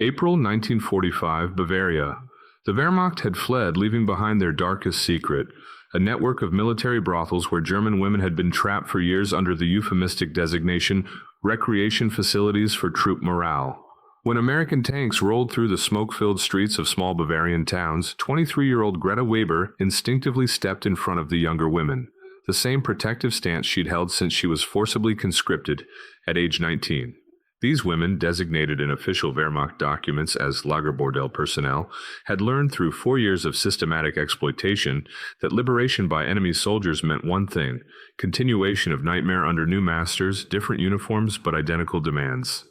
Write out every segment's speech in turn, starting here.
April 1945, Bavaria. The Wehrmacht had fled, leaving behind their darkest secret, a network of military brothels where German women had been trapped for years under the euphemistic designation recreation facilities for troop morale. When American tanks rolled through the smoke-filled streets of small Bavarian towns, 23-year-old Greta Weber instinctively stepped in front of the younger women, the same protective stance she'd held since she was forcibly conscripted at age 19. These women, designated in official Wehrmacht documents as Lagerbordell personnel, had learned through 4 years of systematic exploitation that liberation by enemy soldiers meant one thing: continuation of nightmare under new masters, different uniforms but identical demands.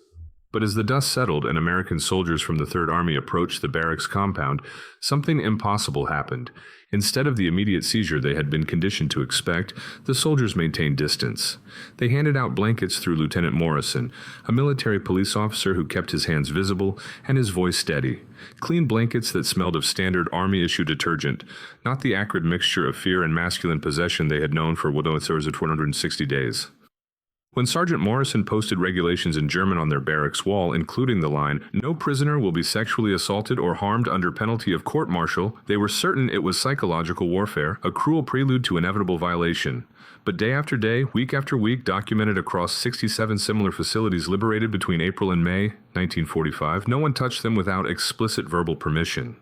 But as the dust settled and American soldiers from the Third Army approached the barracks compound, something impossible happened. Instead of the immediate seizure they had been conditioned to expect, the soldiers maintained distance. They handed out blankets through Lieutenant Morrison, a military police officer who kept his hands visible and his voice steady. Clean blankets that smelled of standard Army-issue detergent, not the acrid mixture of fear and masculine possession they had known for 160 days. When Sergeant Morrison posted regulations in German on their barracks wall, including the line, "No prisoner will be sexually assaulted or harmed under penalty of court-martial," they were certain it was psychological warfare, a cruel prelude to inevitable violation. But day after day, week after week, documented across 67 similar facilities liberated between April and May 1945, no one touched them without explicit verbal permission.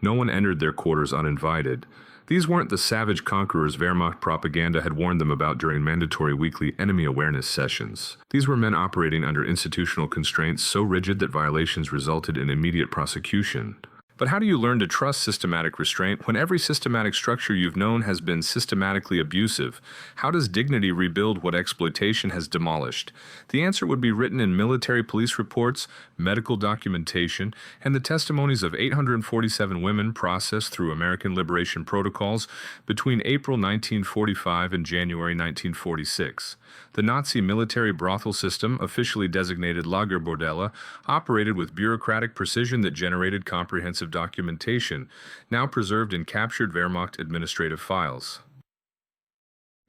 No one entered their quarters uninvited. These weren't the savage conquerors Wehrmacht propaganda had warned them about during mandatory weekly enemy awareness sessions. These were men operating under institutional constraints so rigid that violations resulted in immediate prosecution. But how do you learn to trust systematic restraint when every systematic structure you've known has been systematically abusive? How does dignity rebuild what exploitation has demolished? The answer would be written in military police reports, medical documentation, and the testimonies of 847 women processed through American liberation protocols between April 1945 and January 1946. The Nazi military brothel system, officially designated Lagerbordelle, operated with bureaucratic precision that generated comprehensive documentation, now preserved in captured Wehrmacht administrative files.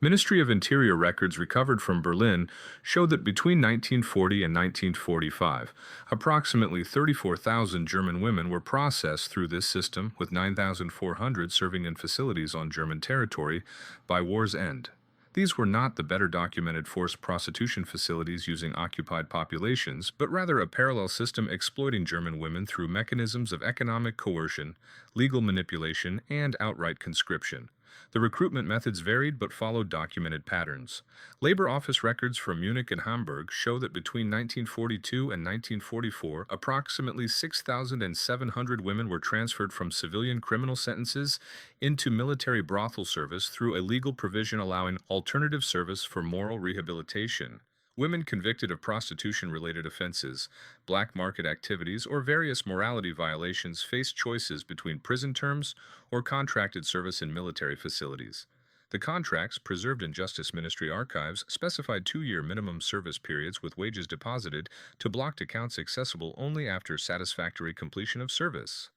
Ministry of Interior records recovered from Berlin show that between 1940 and 1945, approximately 34,000 German women were processed through this system, with 9,400 serving in facilities on German territory by war's end. These were not the better documented forced prostitution facilities using occupied populations, but rather a parallel system exploiting German women through mechanisms of economic coercion, legal manipulation, and outright conscription. The recruitment methods varied but followed documented patterns. Labor office records from Munich and Hamburg show that between 1942 and 1944, approximately 6,700 women were transferred from civilian criminal sentences into military brothel service through a legal provision allowing alternative service for moral rehabilitation. Women convicted of prostitution-related offenses, black market activities, or various morality violations faced choices between prison terms or contracted service in military facilities. The contracts, preserved in Justice Ministry archives, specified 2-year minimum service periods with wages deposited to blocked accounts accessible only after satisfactory completion of service.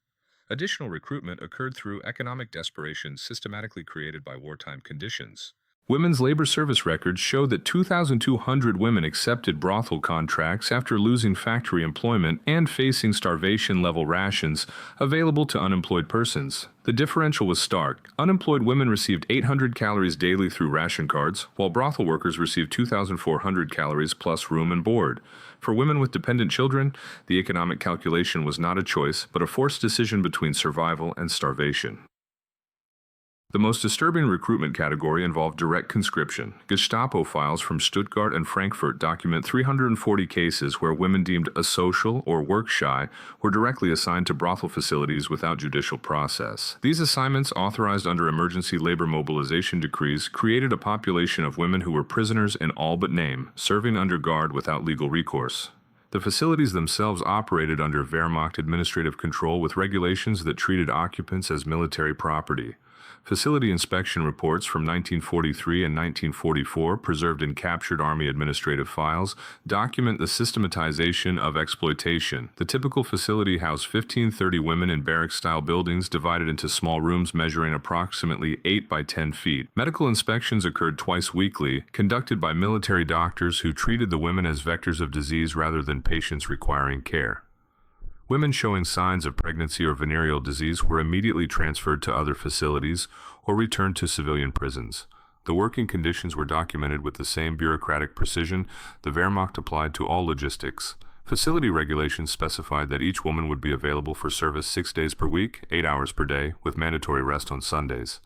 Additional recruitment occurred through economic desperation systematically created by wartime conditions. Women's labor service records show that 2,200 women accepted brothel contracts after losing factory employment and facing starvation-level rations available to unemployed persons. The differential was stark. Unemployed women received 800 calories daily through ration cards, while brothel workers received 2,400 calories plus room and board. For women with dependent children, the economic calculation was not a choice, but a forced decision between survival and starvation. The most disturbing recruitment category involved direct conscription. Gestapo files from Stuttgart and Frankfurt document 340 cases where women deemed asocial or work-shy were directly assigned to brothel facilities without judicial process. These assignments, authorized under emergency labor mobilization decrees, created a population of women who were prisoners in all but name, serving under guard without legal recourse. The facilities themselves operated under Wehrmacht administrative control with regulations that treated occupants as military property. Facility inspection reports from 1943 and 1944, preserved in captured Army administrative files, document the systematization of exploitation. The typical facility housed 1,530 women in barrack-style buildings divided into small rooms measuring approximately 8 by 10 feet. Medical inspections occurred twice weekly, conducted by military doctors who treated the women as vectors of disease rather than patients requiring care. Women showing signs of pregnancy or venereal disease were immediately transferred to other facilities or returned to civilian prisons. The working conditions were documented with the same bureaucratic precision the Wehrmacht applied to all logistics. Facility regulations specified that each woman would be available for service 6 days per week, 8 hours per day, with mandatory rest on Sundays.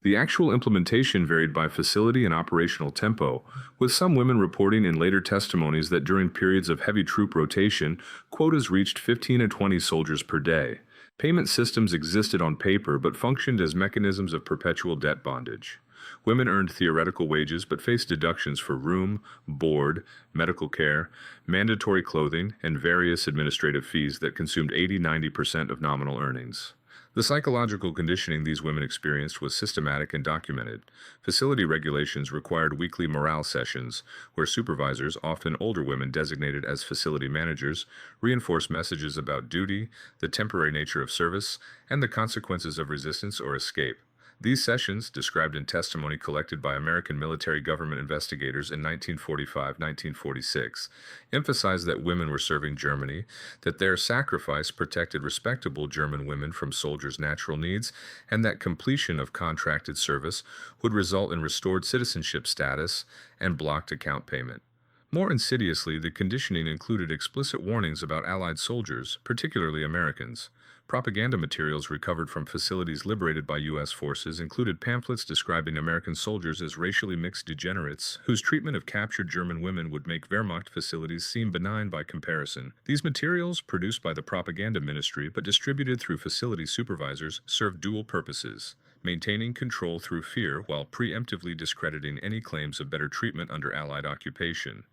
The actual implementation varied by facility and operational tempo, with some women reporting in later testimonies that during periods of heavy troop rotation, quotas reached 15 and 20 soldiers per day. Payment systems existed on paper but functioned as mechanisms of perpetual debt bondage. Women earned theoretical wages but faced deductions for room, board, medical care, mandatory clothing, and various administrative fees that consumed 80–90% of nominal earnings. The psychological conditioning these women experienced was systematic and documented. Facility regulations required weekly morale sessions, where supervisors, often older women designated as facility managers, reinforced messages about duty, the temporary nature of service, and the consequences of resistance or escape. These sessions, described in testimony collected by American military government investigators in 1945–1946, emphasized that women were serving Germany, that their sacrifice protected respectable German women from soldiers' natural needs, and that completion of contracted service would result in restored citizenship status and blocked account payment. More insidiously, the conditioning included explicit warnings about Allied soldiers, particularly Americans. Propaganda materials recovered from facilities liberated by U.S. forces included pamphlets describing American soldiers as racially mixed degenerates, whose treatment of captured German women would make Wehrmacht facilities seem benign by comparison. These materials, produced by the propaganda ministry but distributed through facility supervisors, served dual purposes: maintaining control through fear while preemptively discrediting any claims of better treatment under Allied occupation.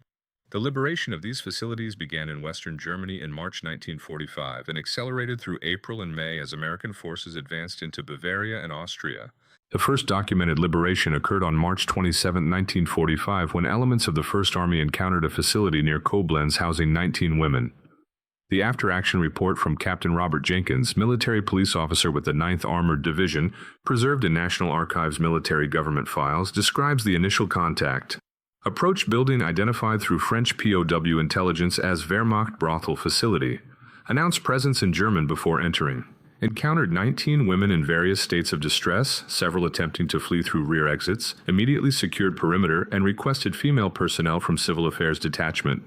The liberation of these facilities began in Western Germany in March 1945 and accelerated through April and May as American forces advanced into Bavaria and Austria. The first documented liberation occurred on March 27, 1945, when elements of the First Army encountered a facility near Koblenz housing 19 women. The after-action report from Captain Robert Jenkins, military police officer with the 9th Armored Division, preserved in National Archives military government files, describes the initial contact. Approached building identified through French POW intelligence as Wehrmacht brothel facility. Announced presence in German before entering. Encountered 19 women in various states of distress, several attempting to flee through rear exits, immediately secured perimeter, and requested female personnel from Civil Affairs Detachment.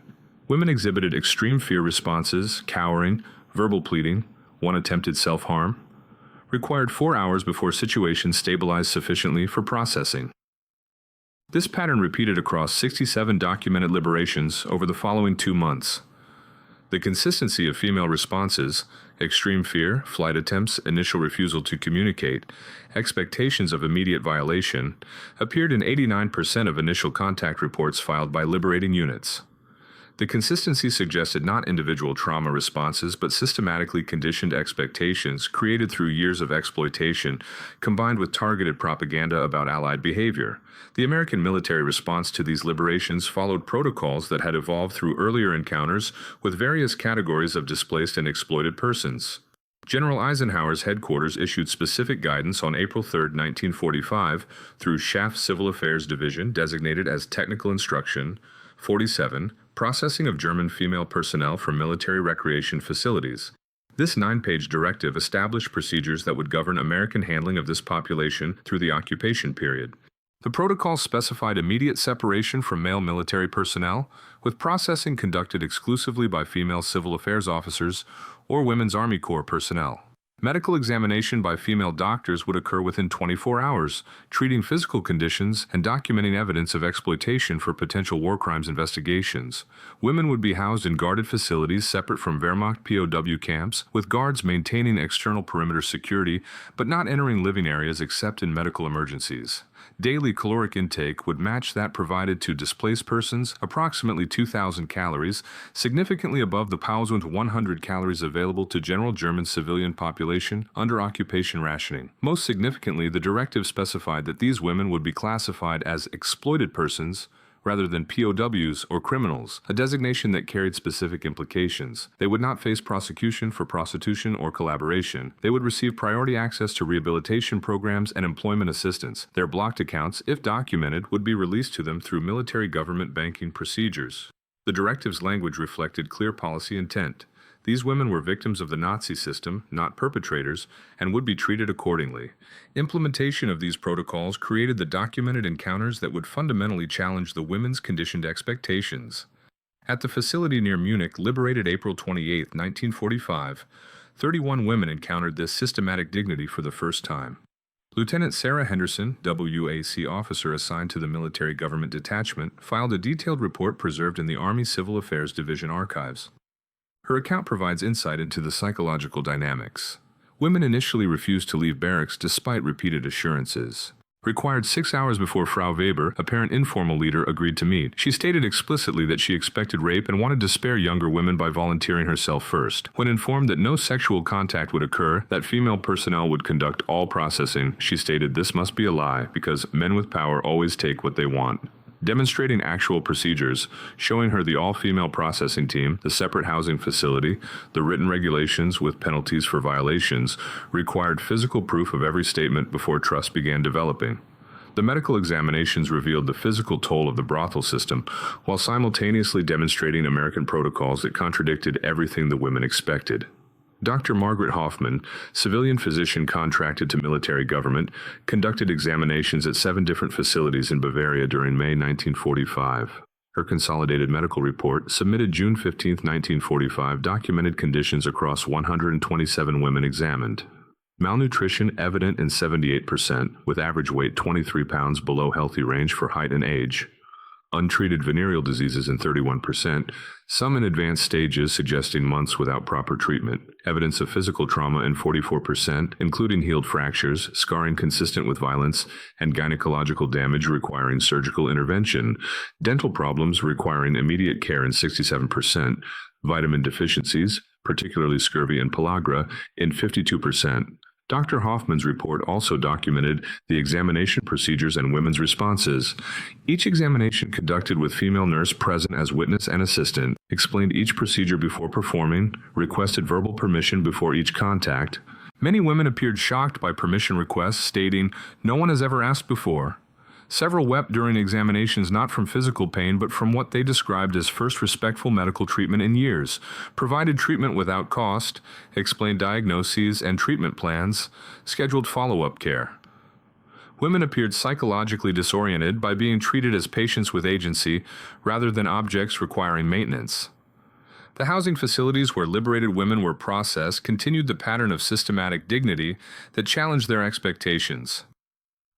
Women exhibited extreme fear responses, cowering, verbal pleading, one attempted self-harm. Required 4 hours before situation stabilized sufficiently for processing. This pattern repeated across 67 documented liberations over the following 2 months. The consistency of female responses, extreme fear, flight attempts, initial refusal to communicate, expectations of immediate violation, appeared in 89% of initial contact reports filed by liberating units. The consistency suggested not individual trauma responses but systematically conditioned expectations created through years of exploitation, combined with targeted propaganda about Allied behavior. The American military response to these liberations followed protocols that had evolved through earlier encounters with various categories of displaced and exploited persons. General Eisenhower's headquarters issued specific guidance on April 3, 1945, through Schaff Civil Affairs Division, designated as Technical Instruction 47, Processing of German Female Personnel for Military Recreation Facilities. This 9-page directive established procedures that would govern American handling of this population through the occupation period. The protocol specified immediate separation from male military personnel, with processing conducted exclusively by female civil affairs officers or Women's Army Corps personnel. Medical examination by female doctors would occur within 24 hours, treating physical conditions and documenting evidence of exploitation for potential war crimes investigations. Women would be housed in guarded facilities separate from Wehrmacht POW camps, with guards maintaining external perimeter security but not entering living areas except in medical emergencies. Daily caloric intake would match that provided to displaced persons, approximately 2,000 calories, significantly above the POWs 100 calories available to general German civilian population under occupation rationing. Most significantly, the directive specified that these women would be classified as exploited persons rather than POWs or criminals, a designation that carried specific implications. They would not face prosecution for prostitution or collaboration. They would receive priority access to rehabilitation programs and employment assistance. Their blocked accounts, if documented, would be released to them through military government banking procedures. The directive's language reflected clear policy intent. These women were victims of the Nazi system, not perpetrators, and would be treated accordingly. Implementation of these protocols created the documented encounters that would fundamentally challenge the women's conditioned expectations. At the facility near Munich, liberated April 28, 1945, 31 women encountered this systematic dignity for the first time. Lieutenant Sarah Henderson, WAC officer assigned to the Military Government Detachment, filed a detailed report preserved in the Army Civil Affairs Division archives. Her account provides insight into the psychological dynamics. Women initially refused to leave barracks despite repeated assurances. Required 6 hours before Frau Weber, a parent informal leader, agreed to meet. She stated explicitly that she expected rape and wanted to spare younger women by volunteering herself first. When informed that no sexual contact would occur, that female personnel would conduct all processing, she stated this must be a lie because men with power always take what they want. Demonstrating actual procedures, showing her the all-female processing team, the separate housing facility, the written regulations with penalties for violations, required physical proof of every statement before trust began developing. The medical examinations revealed the physical toll of the brothel system, while simultaneously demonstrating American protocols that contradicted everything the women expected. Dr. Margaret Hoffman, civilian physician contracted to military government, conducted examinations at 7 different facilities in Bavaria during May 1945. Her consolidated medical report, submitted June 15, 1945, documented conditions across 127 women examined. Malnutrition evident in 78%, with average weight 23 pounds below healthy range for height and age. Untreated venereal diseases in 31%, some in advanced stages suggesting months without proper treatment. Evidence of physical trauma in 44%, including healed fractures, scarring consistent with violence, and gynecological damage requiring surgical intervention. Dental problems requiring immediate care in 67%. Vitamin deficiencies, particularly scurvy and pellagra, in 52%. Dr. Hoffman's report also documented the examination procedures and women's responses. Each examination conducted with female nurse present as witness and assistant, explained each procedure before performing, requested verbal permission before each contact. Many women appeared shocked by permission requests, stating, "No one has ever asked before." Several wept during examinations not from physical pain but from what they described as first respectful medical treatment in years, provided treatment without cost, explained diagnoses and treatment plans, scheduled follow-up care. Women appeared psychologically disoriented by being treated as patients with agency rather than objects requiring maintenance. The housing facilities where liberated women were processed continued the pattern of systematic dignity that challenged their expectations.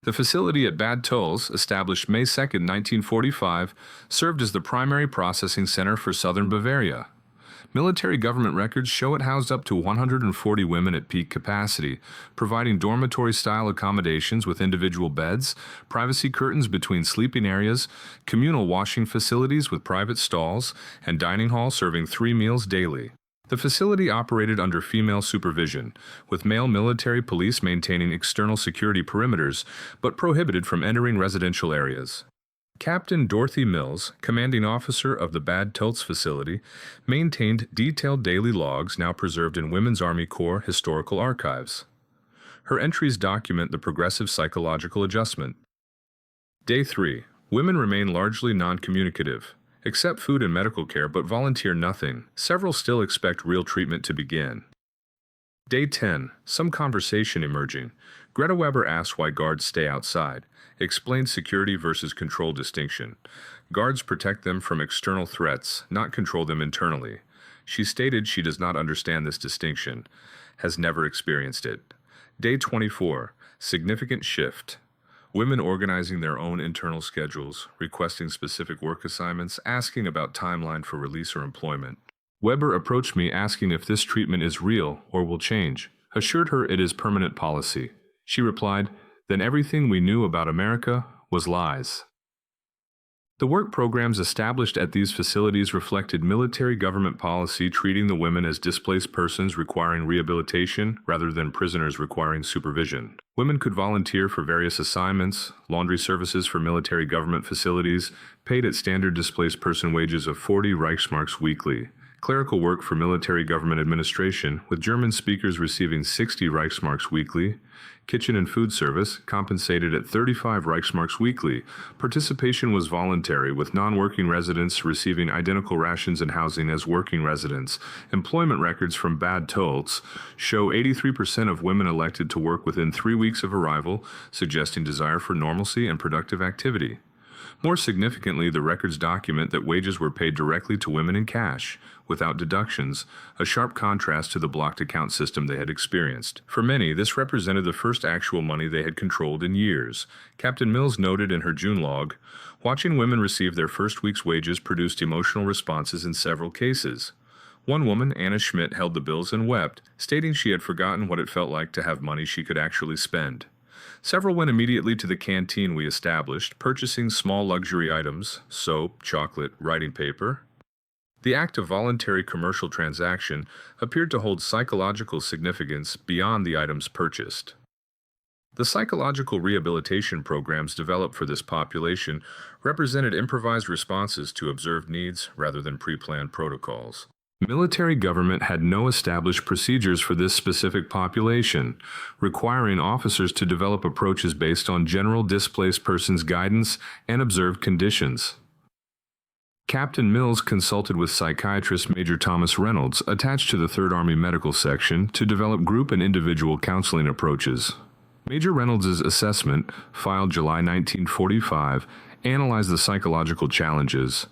The facility at Bad Tölz, established May 2, 1945, served as the primary processing center for southern Bavaria. Military government records show it housed up to 140 women at peak capacity, providing dormitory-style accommodations with individual beds, privacy curtains between sleeping areas, communal washing facilities with private stalls, and dining hall serving 3 meals daily. The facility operated under female supervision, with male military police maintaining external security perimeters, but prohibited from entering residential areas. Captain Dorothy Mills, commanding officer of the Bad Tölz facility, maintained detailed daily logs now preserved in Women's Army Corps historical archives. Her entries document the progressive psychological adjustment. Day 3. Women remain largely non-communicative. Accept food and medical care but volunteer nothing. Several still expect real treatment to begin. Day 10. Some conversation emerging. Greta Weber asks why guards stay outside. Explains security versus control distinction. Guards protect them from external threats, not control them internally. She stated she does not understand this distinction, has never experienced it. Day 24. Significant shift. Women organizing their own internal schedules, requesting specific work assignments, asking about timeline for release or employment. Weber approached me asking if this treatment is real or will change. Assured her it is permanent policy. She replied, "Then everything we knew about America was lies." The work programs established at these facilities reflected military government policy treating the women as displaced persons requiring rehabilitation rather than prisoners requiring supervision. Women could volunteer for various assignments, laundry services for military government facilities, paid at standard displaced person wages of 40 Reichsmarks weekly, Clerical work for military government administration, with German speakers receiving 60 Reichsmarks weekly. Kitchen and food service, compensated at 35 Reichsmarks weekly. Participation was voluntary, with non-working residents receiving identical rations and housing as working residents. Employment records from Bad Tölz show 83% of women elected to work within 3 weeks of arrival, suggesting desire for normalcy and productive activity. More significantly, the records document that wages were paid directly to women in cash, without deductions, a sharp contrast to the blocked account system they had experienced. For many, this represented the first actual money they had controlled in years. Captain Mills noted in her June log, "Watching women receive their first week's wages produced emotional responses in several cases. One woman, Anna Schmidt, held the bills and wept, stating she had forgotten what it felt like to have money she could actually spend. Several went immediately to the canteen we established, purchasing small luxury items, soap, chocolate, writing paper. The act of voluntary commercial transaction appeared to hold psychological significance beyond the items purchased. The psychological rehabilitation programs developed for this population represented improvised responses to observed needs rather than pre-planned protocols. Military government had no established procedures for this specific population, requiring officers to develop approaches based on general displaced persons guidance and observed conditions. Captain Mills consulted with psychiatrist Major Thomas Reynolds, attached to the 3rd Army Medical Section, to develop group and individual counseling approaches. Major Reynolds' assessment, filed July 1945, analyzed the psychological challenges.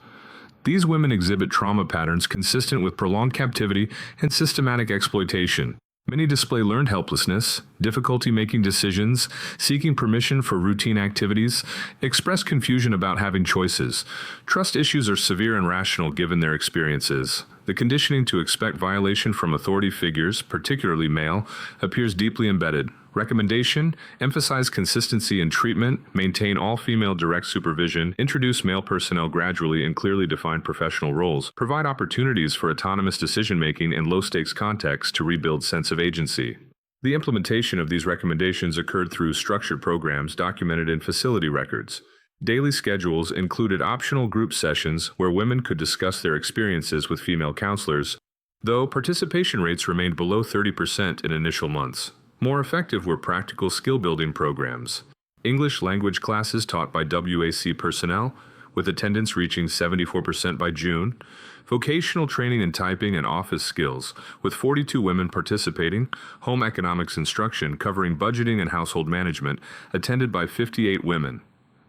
These women exhibit trauma patterns consistent with prolonged captivity and systematic exploitation. Many display learned helplessness, difficulty making decisions, seeking permission for routine activities, express confusion about having choices. Trust issues are severe and rational given their experiences. The conditioning to expect violation from authority figures, particularly male, appears deeply embedded. Recommendation: emphasize consistency in treatment, maintain all-female direct supervision, introduce male personnel gradually in clearly defined professional roles, provide opportunities for autonomous decision-making in low-stakes contexts to rebuild sense of agency. The implementation of these recommendations occurred through structured programs documented in facility records. Daily schedules included optional group sessions where women could discuss their experiences with female counselors, though participation rates remained below 30% in initial months. More effective were practical skill-building programs. English language classes taught by WAC personnel, with attendance reaching 74% by June. Vocational training in typing and office skills, with 42 women participating. Home economics instruction covering budgeting and household management, attended by 58 women.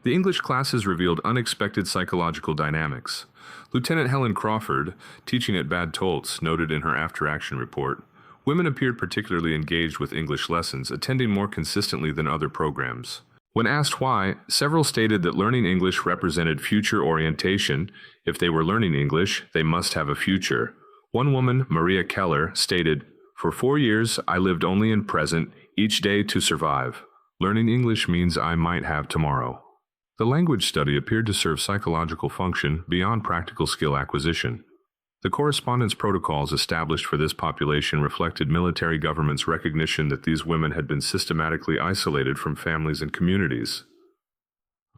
The English classes revealed unexpected psychological dynamics. Lieutenant Helen Crawford, teaching at Bad Tölz, noted in her after-action report, women appeared particularly engaged with English lessons, attending more consistently than other programs. When asked why, several stated that learning English represented future orientation. If they were learning English, they must have a future. One woman, Maria Keller, stated, "For 4 years, I lived only in present, each day to survive. Learning English means I might have tomorrow." The language study appeared to serve psychological function beyond practical skill acquisition. The correspondence protocols established for this population reflected military government's recognition that these women had been systematically isolated from families and communities.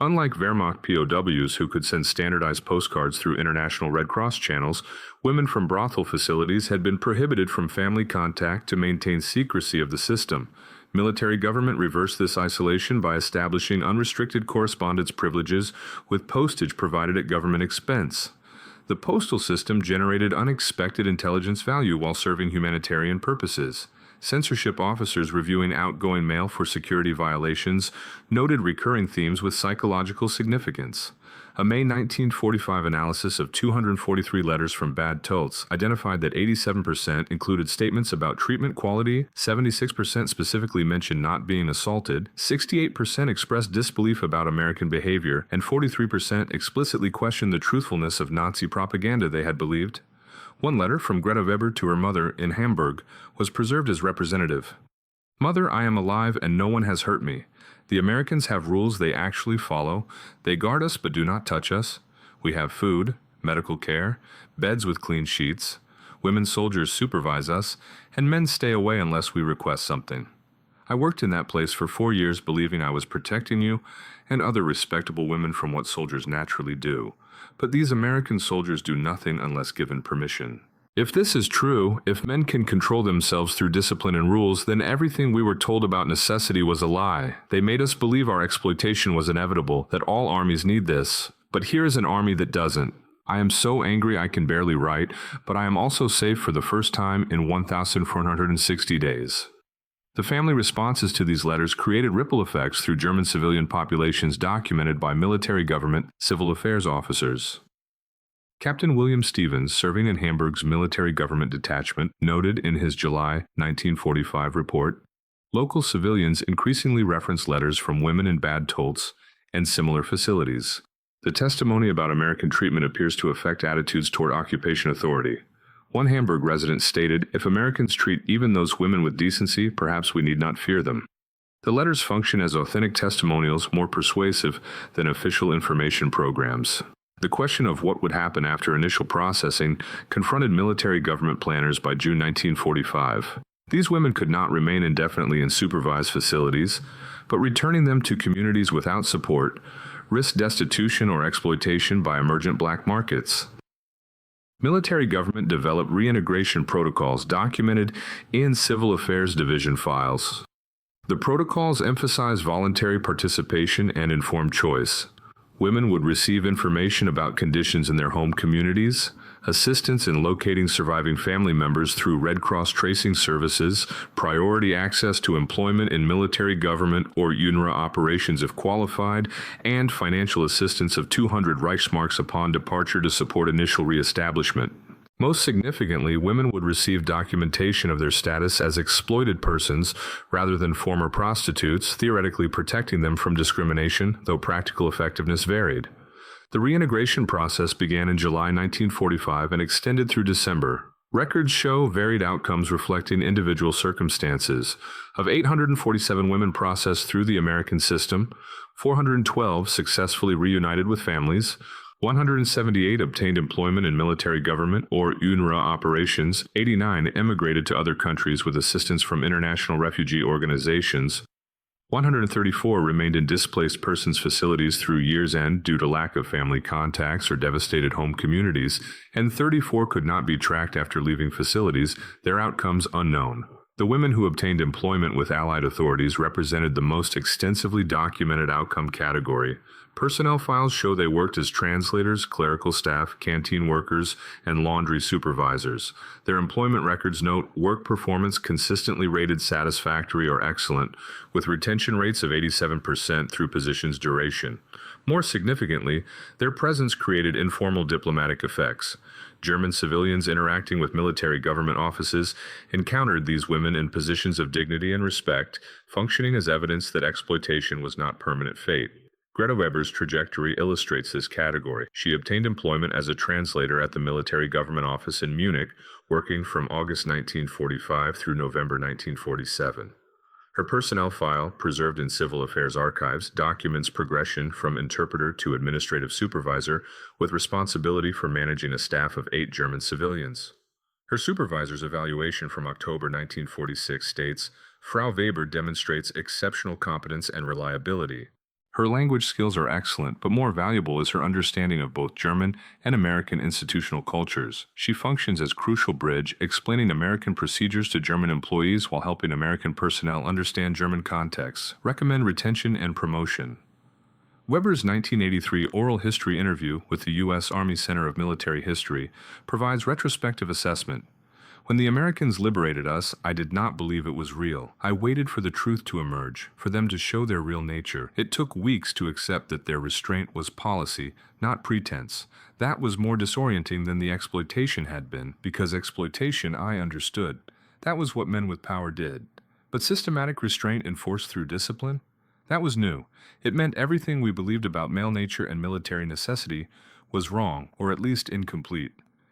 Unlike Wehrmacht POWs who could send standardized postcards through International Red Cross channels, women from brothel facilities had been prohibited from family contact to maintain secrecy of the system. Military government reversed this isolation by establishing unrestricted correspondence privileges with postage provided at government expense. The postal system generated unexpected intelligence value while serving humanitarian purposes. Censorship officers reviewing outgoing mail for security violations noted recurring themes with psychological significance. A May 1945 analysis of 243 letters from Bad Tölz identified that 87% included statements about treatment quality, 76% specifically mentioned not being assaulted, 68% expressed disbelief about American behavior, and 43% explicitly questioned the truthfulness of Nazi propaganda they had believed. One letter from Greta Weber to her mother in Hamburg was preserved as representative. "Mother, I am alive and no one has hurt me. The Americans have rules they actually follow. They guard us but do not touch us. We have food, medical care, beds with clean sheets. Women soldiers supervise us, and men stay away unless we request something. I worked in that place for 4 years believing I was protecting you and other respectable women from what soldiers naturally do. But these American soldiers do nothing unless given permission. If this is true, if men can control themselves through discipline and rules, then everything we were told about necessity was a lie. They made us believe our exploitation was inevitable, that all armies need this. But here is an army that doesn't. I am so angry I can barely write, but I am also safe for the first time in 1,460 days. The family responses to these letters created ripple effects through German civilian populations documented by military government civil affairs officers. Captain William Stevens, serving in Hamburg's military government detachment, noted in his July 1945 report, local civilians increasingly reference letters from women in bad tolts and similar facilities. The testimony about American treatment appears to affect attitudes toward occupation authority. One Hamburg resident stated, "If Americans treat even those women with decency, perhaps we need not fear them." The letters function as authentic testimonials, more persuasive than official information programs. The question of what would happen after initial processing confronted military government planners by June 1945. These women could not remain indefinitely in supervised facilities, but returning them to communities without support risked destitution or exploitation by emergent black markets. Military government developed reintegration protocols documented in Civil Affairs Division files. The protocols emphasize voluntary participation and informed choice. Women would receive information about conditions in their home communities, assistance in locating surviving family members through Red Cross tracing services, priority access to employment in military government or UNRWA operations if qualified, and financial assistance of 200 Reichsmarks upon departure to support initial reestablishment. Most significantly, women would receive documentation of their status as exploited persons rather than former prostitutes, theoretically protecting them from discrimination, though practical effectiveness varied. The reintegration process began in July 1945 and extended through December. Records show varied outcomes reflecting individual circumstances. Of 847 women processed through the American system, 412 successfully reunited with families, 178 obtained employment in military government or UNRWA operations, 89 emigrated to other countries with assistance from international refugee organizations, 134 remained in displaced persons facilities through year's end due to lack of family contacts or devastated home communities, and 34 could not be tracked after leaving facilities, their outcomes unknown. The women who obtained employment with Allied authorities represented the most extensively documented outcome category. Personnel files show they worked as translators, clerical staff, canteen workers, and laundry supervisors. Their employment records note work performance consistently rated satisfactory or excellent, with retention rates of 87% through position's duration. More significantly, their presence created informal diplomatic effects. German civilians interacting with military government offices encountered these women in positions of dignity and respect, functioning as evidence that exploitation was not permanent fate. Greta Weber's trajectory illustrates this category. She obtained employment as a translator at the military government office in Munich, working from August 1945 through November 1947. Her personnel file, preserved in Civil Affairs archives, documents progression from interpreter to administrative supervisor with responsibility for managing a staff of 8 German civilians. Her supervisor's evaluation from October 1946 states, "Frau Weber demonstrates exceptional competence and reliability. Her language skills are excellent, but more valuable is her understanding of both German and American institutional cultures. She functions as crucial bridge, explaining American procedures to German employees while helping American personnel understand German contexts. Recommend retention and promotion." Weber's 1983 oral history interview with the U.S. Army Center of Military History provides retrospective assessment. "When the Americans liberated us, I did not believe it was real. I waited for the truth to emerge, for them to show their real nature. It took weeks to accept that their restraint was policy, not pretense. That was more disorienting than the exploitation had been, because exploitation I understood. That was what men with power did. But systematic restraint enforced through discipline? That was new. It meant everything we believed about male nature and military necessity was wrong, or at least incomplete.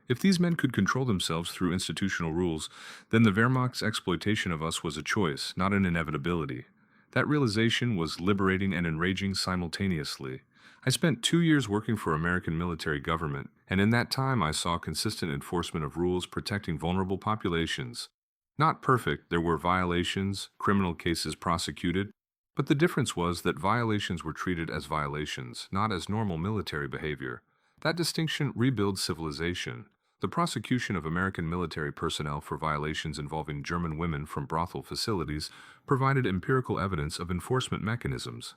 If these men could control themselves through institutional rules, then the Wehrmacht's exploitation of us was a choice, not an inevitability. That realization was liberating and enraging simultaneously. I spent 2 years working for American military government, and in that time I saw consistent enforcement of rules protecting vulnerable populations. Not perfect, there were violations, criminal cases prosecuted, but the difference was that violations were treated as violations, not as normal military behavior. That distinction rebuilds civilization. The prosecution of American military personnel for violations involving German women from brothel facilities provided empirical evidence of enforcement mechanisms.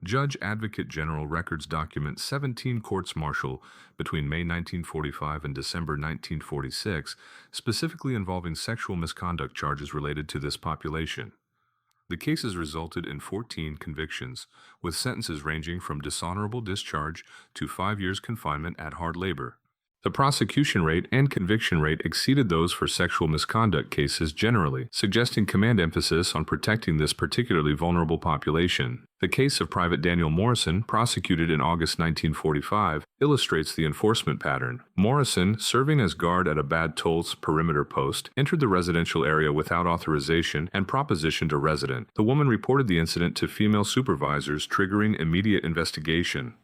Judge Advocate General Records document 17 courts-martial between May 1945 and December 1946, specifically involving sexual misconduct charges related to this population. The cases resulted in 14 convictions, with sentences ranging from dishonorable discharge to 5 years confinement at hard labor. The prosecution rate and conviction rate exceeded those for sexual misconduct cases generally, suggesting command emphasis on protecting this particularly vulnerable population. The case of Private Daniel Morrison, prosecuted in August 1945, illustrates the enforcement pattern. Morrison, serving as guard at a Bad Tolz perimeter post, entered the residential area without authorization and propositioned a resident. The woman reported the incident to female supervisors, triggering immediate investigation.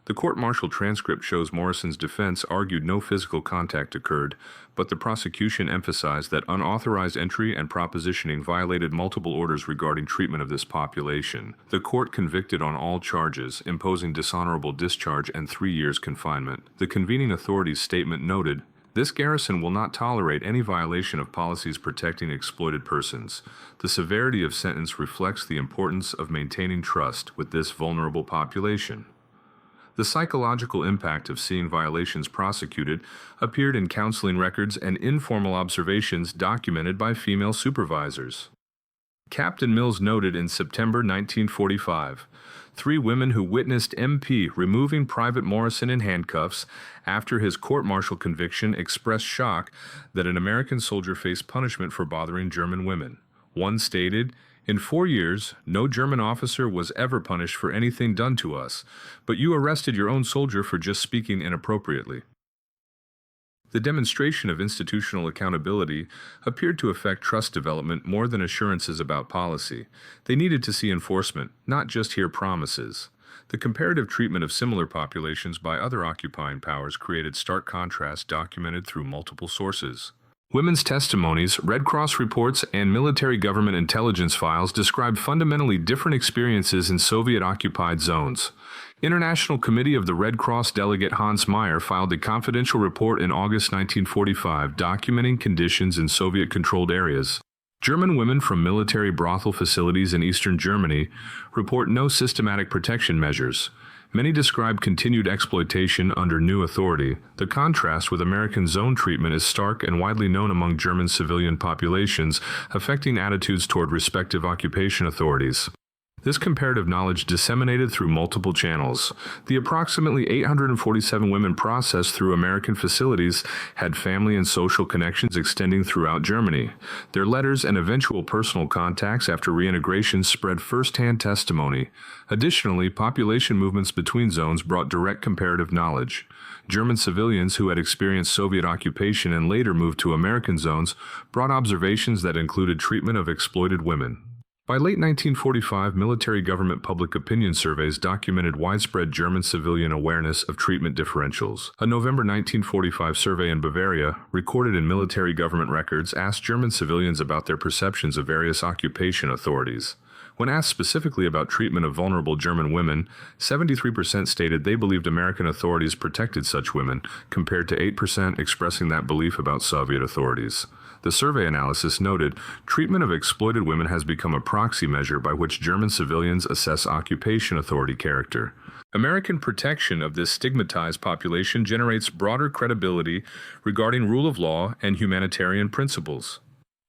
The court-martial transcript shows Morrison's defense argued no physical contact occurred, but the prosecution emphasized that unauthorized entry and propositioning violated multiple orders regarding treatment of this population. The court convicted on all charges, imposing dishonorable discharge and 3 years confinement. The convening authority's statement noted, "This garrison will not tolerate any violation of policies protecting exploited persons. The severity of sentence reflects the importance of maintaining trust with this vulnerable population." The psychological impact of seeing violations prosecuted appeared in counseling records and informal observations documented by female supervisors. Captain Mills noted in September 1945, 3 women who witnessed MP removing Private Morrison in handcuffs after his court-martial conviction expressed shock that an American soldier faced punishment for bothering German women. One stated, "In 4 years, no German officer was ever punished for anything done to us, but you arrested your own soldier for just speaking inappropriately." The demonstration of institutional accountability appeared to affect trust development more than assurances about policy. They needed to see enforcement, not just hear promises. The comparative treatment of similar populations by other occupying powers created stark contrast documented through multiple sources. Women's testimonies, Red Cross reports, and military government intelligence files describe fundamentally different experiences in Soviet-occupied zones. International Committee of the Red Cross delegate Hans Meyer filed a confidential report in August 1945 documenting conditions in Soviet-controlled areas. German women from military brothel facilities in eastern Germany report no systematic protection measures. Many describe continued exploitation under new authority. The contrast with American zone treatment is stark and widely known among German civilian populations, affecting attitudes toward respective occupation authorities. This comparative knowledge disseminated through multiple channels. The approximately 847 women processed through American facilities had family and social connections extending throughout Germany. Their letters and eventual personal contacts after reintegration spread first-hand testimony. Additionally, population movements between zones brought direct comparative knowledge. German civilians who had experienced Soviet occupation and later moved to American zones brought observations that included treatment of exploited women. By late 1945, military government public opinion surveys documented widespread German civilian awareness of treatment differentials. A November 1945 survey in Bavaria, recorded in military government records, asked German civilians about their perceptions of various occupation authorities. When asked specifically about treatment of vulnerable German women, 73% stated they believed American authorities protected such women, compared to 8% expressing that belief about Soviet authorities. The survey analysis noted, treatment of exploited women has become a proxy measure by which German civilians assess occupation authority character. American protection of this stigmatized population generates broader credibility regarding rule of law and humanitarian principles.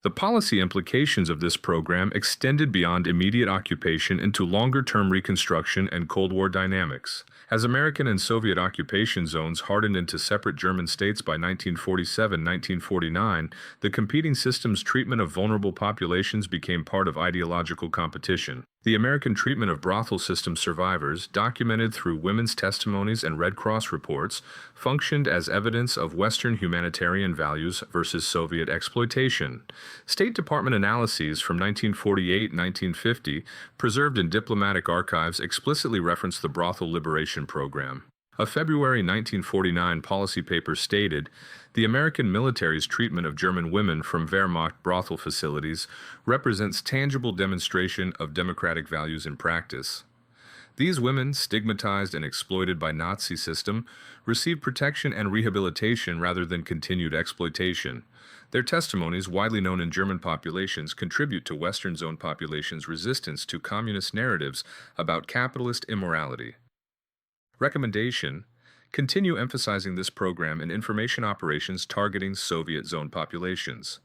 The policy implications of this program extended beyond immediate occupation into longer-term reconstruction and Cold War dynamics. As American and Soviet occupation zones hardened into separate German states by 1947-1949, the competing systems' treatment of vulnerable populations became part of ideological competition. The American treatment of brothel system survivors, documented through women's testimonies and Red Cross reports, functioned as evidence of Western humanitarian values versus Soviet exploitation. State Department analyses from 1948-1950, preserved in diplomatic archives, explicitly reference the brothel liberation program. A February 1949 policy paper stated, "The American military's treatment of German women from Wehrmacht brothel facilities represents tangible demonstration of democratic values in practice." These women, stigmatized and exploited by Nazi system, received protection and rehabilitation rather than continued exploitation. Their testimonies, widely known in German populations, contribute to Western zone populations' resistance to communist narratives about capitalist immorality. Recommendation: continue emphasizing this program in information operations targeting Soviet zone populations.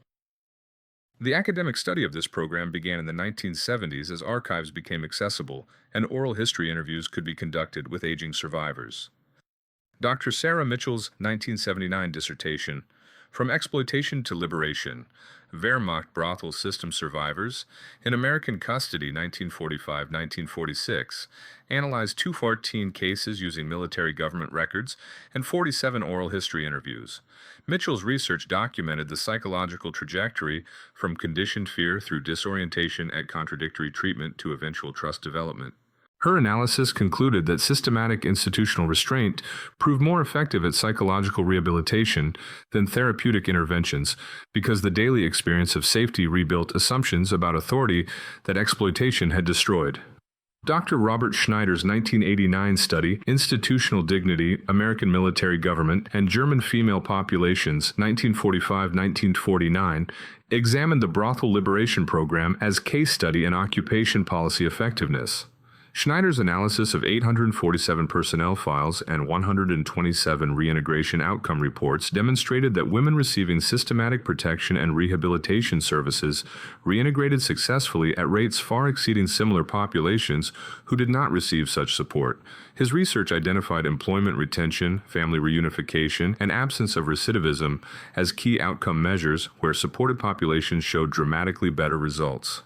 The academic study of this program began in the 1970s as archives became accessible and oral history interviews could be conducted with aging survivors. Dr. Sarah Mitchell's 1979 dissertation, From Exploitation to Liberation, Wehrmacht Brothel System Survivors in American Custody 1945-1946, analyzed 214 cases using military government records and 47 oral history interviews. Mitchell's research documented the psychological trajectory from conditioned fear through disorientation at contradictory treatment to eventual trust development. Her analysis concluded that systematic institutional restraint proved more effective at psychological rehabilitation than therapeutic interventions because the daily experience of safety rebuilt assumptions about authority that exploitation had destroyed. Dr. Robert Schneider's 1989 study, Institutional Dignity, American Military Government, and German Female Populations, 1945-1949, examined the brothel liberation program as case study in occupation policy effectiveness. Schneider's analysis of 847 personnel files and 127 reintegration outcome reports demonstrated that women receiving systematic protection and rehabilitation services reintegrated successfully at rates far exceeding similar populations who did not receive such support. His research identified employment retention, family reunification, and absence of recidivism as key outcome measures where supported populations showed dramatically better results.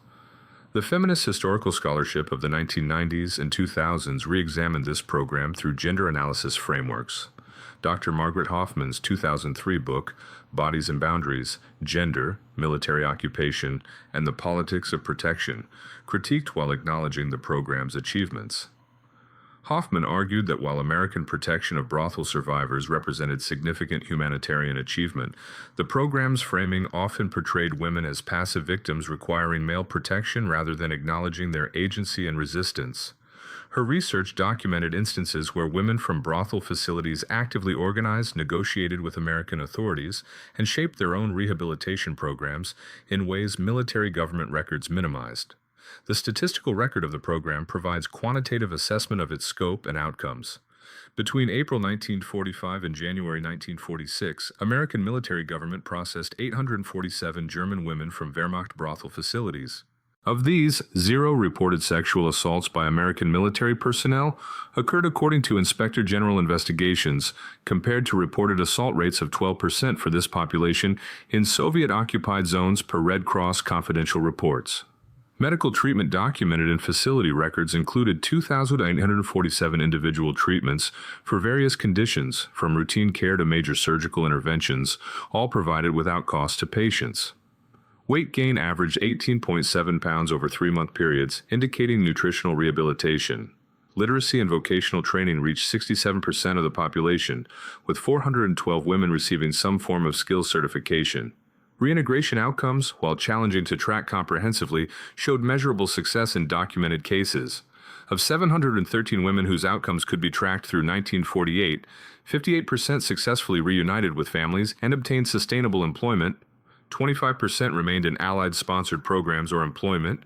The feminist historical scholarship of the 1990s and 2000s re-examined this program through gender analysis frameworks. Dr. Margaret Hoffman's 2003 book, Bodies and Boundaries, Gender, Military Occupation, and the Politics of Protection, critiqued while acknowledging the program's achievements. Hoffman argued that while American protection of brothel survivors represented significant humanitarian achievement, the program's framing often portrayed women as passive victims requiring male protection rather than acknowledging their agency and resistance. Her research documented instances where women from brothel facilities actively organized, negotiated with American authorities, and shaped their own rehabilitation programs in ways military government records minimized. The statistical record of the program provides quantitative assessment of its scope and outcomes. Between April 1945 and January 1946, American military government processed 847 German women from Wehrmacht brothel facilities. Of these, 0 reported sexual assaults by American military personnel occurred according to Inspector General investigations, compared to reported assault rates of 12% for this population in Soviet-occupied zones per Red Cross confidential reports. Medical treatment documented in facility records included 2,847 individual treatments for various conditions, from routine care to major surgical interventions, all provided without cost to patients. Weight gain averaged 18.7 pounds over 3-month periods, indicating nutritional rehabilitation. Literacy and vocational training reached 67% of the population, with 412 women receiving some form of skills certification. Reintegration outcomes, while challenging to track comprehensively, showed measurable success in documented cases. Of 713 women whose outcomes could be tracked through 1948, 58% successfully reunited with families and obtained sustainable employment, 25% remained in Allied-sponsored programs or employment,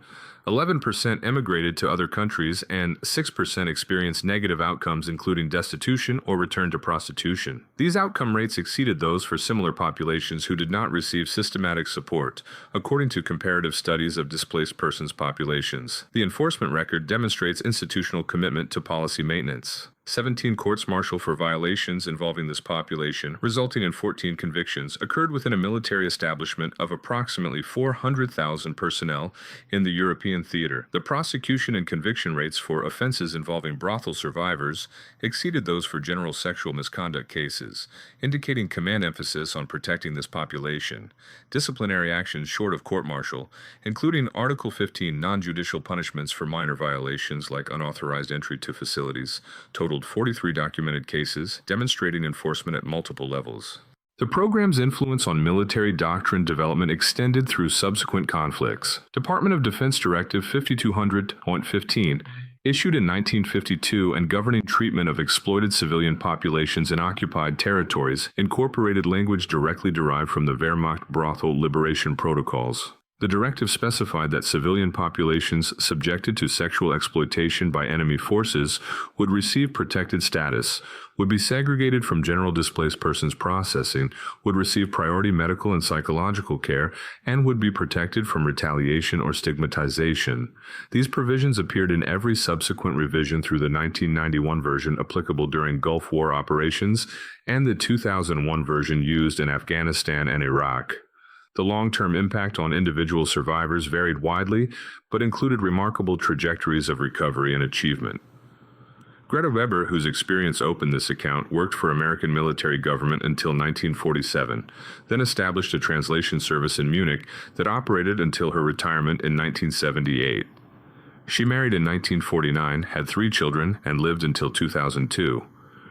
11% emigrated to other countries, and 6% experienced negative outcomes including destitution or return to prostitution. These outcome rates exceeded those for similar populations who did not receive systematic support, according to comparative studies of displaced persons populations. The enforcement record demonstrates institutional commitment to policy maintenance. 17 courts-martial for violations involving this population, resulting in 14 convictions, occurred within a military establishment of approximately 400,000 personnel in the European theater. The prosecution and conviction rates for offenses involving brothel survivors exceeded those for general sexual misconduct cases, indicating command emphasis on protecting this population. Disciplinary actions short of court-martial, including Article 15 non-judicial punishments for minor violations like unauthorized entry to facilities, totaled 43 documented cases, demonstrating enforcement at multiple levels. The program's influence on military doctrine development extended through subsequent conflicts. Department of Defense Directive 5200.15 Issued in 1952 and governing treatment of exploited civilian populations in occupied territories, incorporated language directly derived from the Wehrmacht brothel liberation protocols. The directive specified that civilian populations subjected to sexual exploitation by enemy forces would receive protected status, would be segregated from general displaced persons processing, would receive priority medical and psychological care, and would be protected from retaliation or stigmatization. These provisions appeared in every subsequent revision through the 1991 version applicable during Gulf War operations and the 2001 version used in Afghanistan and Iraq. The long-term impact on individual survivors varied widely, but included remarkable trajectories of recovery and achievement. Greta Weber, whose experience opened this account, worked for American military government until 1947, then established a translation service in Munich that operated until her retirement in 1978. She married in 1949, had 3 children, and lived until 2002.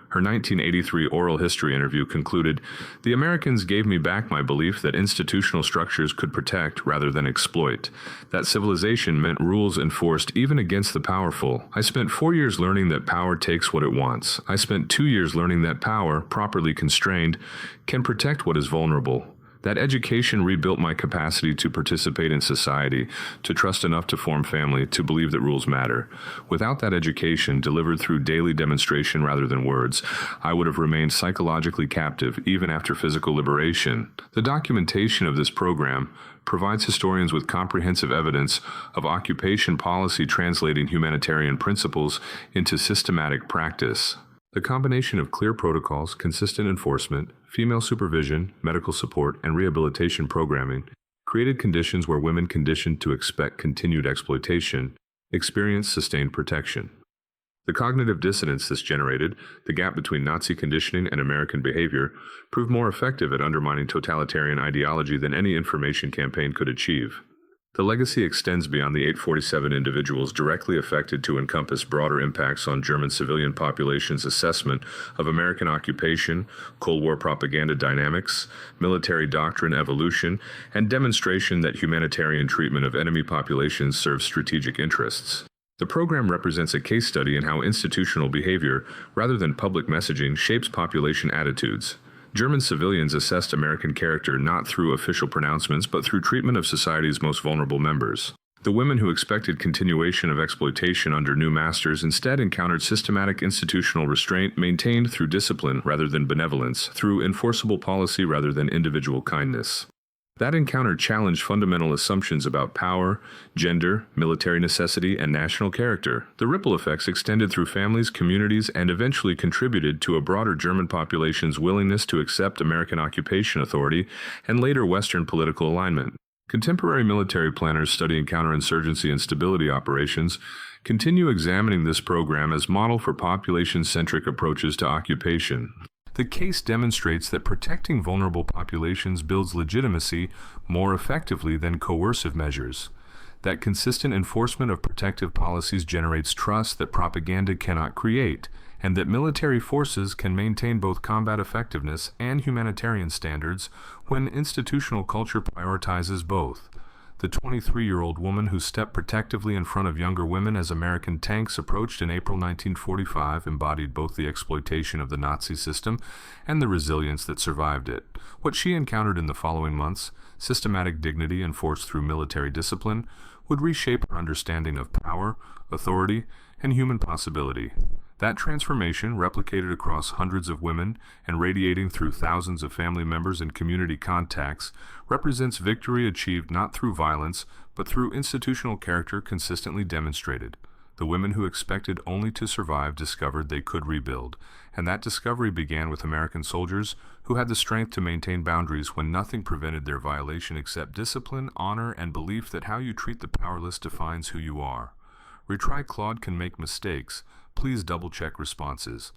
Her 1983 oral history interview concluded, "The Americans gave me back my belief that institutional structures could protect rather than exploit. That civilization meant rules enforced even against the powerful. I spent 4 years learning that power takes what it wants. I spent 2 years learning that power, properly constrained, can protect what is vulnerable. That education rebuilt my capacity to participate in society, to trust enough to form family, to believe that rules matter. Without that education, delivered through daily demonstration rather than words, I would have remained psychologically captive even after physical liberation." The documentation of this program provides historians with comprehensive evidence of occupation policy translating humanitarian principles into systematic practice. The combination of clear protocols, consistent enforcement, female supervision, medical support, and rehabilitation programming created conditions where women conditioned to expect continued exploitation experienced sustained protection. The cognitive dissonance this generated, the gap between Nazi conditioning and American behavior, proved more effective at undermining totalitarian ideology than any information campaign could achieve. The legacy extends beyond the 847 individuals directly affected to encompass broader impacts on German civilian population's assessment of American occupation, Cold War propaganda dynamics, military doctrine evolution, and demonstration that humanitarian treatment of enemy populations serves strategic interests. The program represents a case study in how institutional behavior, rather than public messaging, shapes population attitudes. German civilians assessed American character not through official pronouncements but through treatment of society's most vulnerable members. The women who expected continuation of exploitation under new masters instead encountered systematic institutional restraint maintained through discipline rather than benevolence, through enforceable policy rather than individual kindness. That encounter challenged fundamental assumptions about power, gender, military necessity, and national character. The ripple effects extended through families, communities, and eventually contributed to a broader German population's willingness to accept American occupation authority and later Western political alignment. Contemporary military planners studying counterinsurgency and stability operations continue examining this program as model for population-centric approaches to occupation. The case demonstrates that protecting vulnerable populations builds legitimacy more effectively than coercive measures, that consistent enforcement of protective policies generates trust that propaganda cannot create, and that military forces can maintain both combat effectiveness and humanitarian standards when institutional culture prioritizes both. The 23-year-old woman who stepped protectively in front of younger women as American tanks approached in April 1945 embodied both the exploitation of the Nazi system and the resilience that survived it. What she encountered in the following months, systematic dignity enforced through military discipline, would reshape her understanding of power, authority, and human possibility. That transformation, replicated across hundreds of women and radiating through thousands of family members and community contacts, represents victory achieved not through violence, but through institutional character consistently demonstrated. The women who expected only to survive discovered they could rebuild, and that discovery began with American soldiers who had the strength to maintain boundaries when nothing prevented their violation except discipline, honor, and belief that how you treat the powerless defines who you are. Retry Claude can make mistakes. Please double-check responses.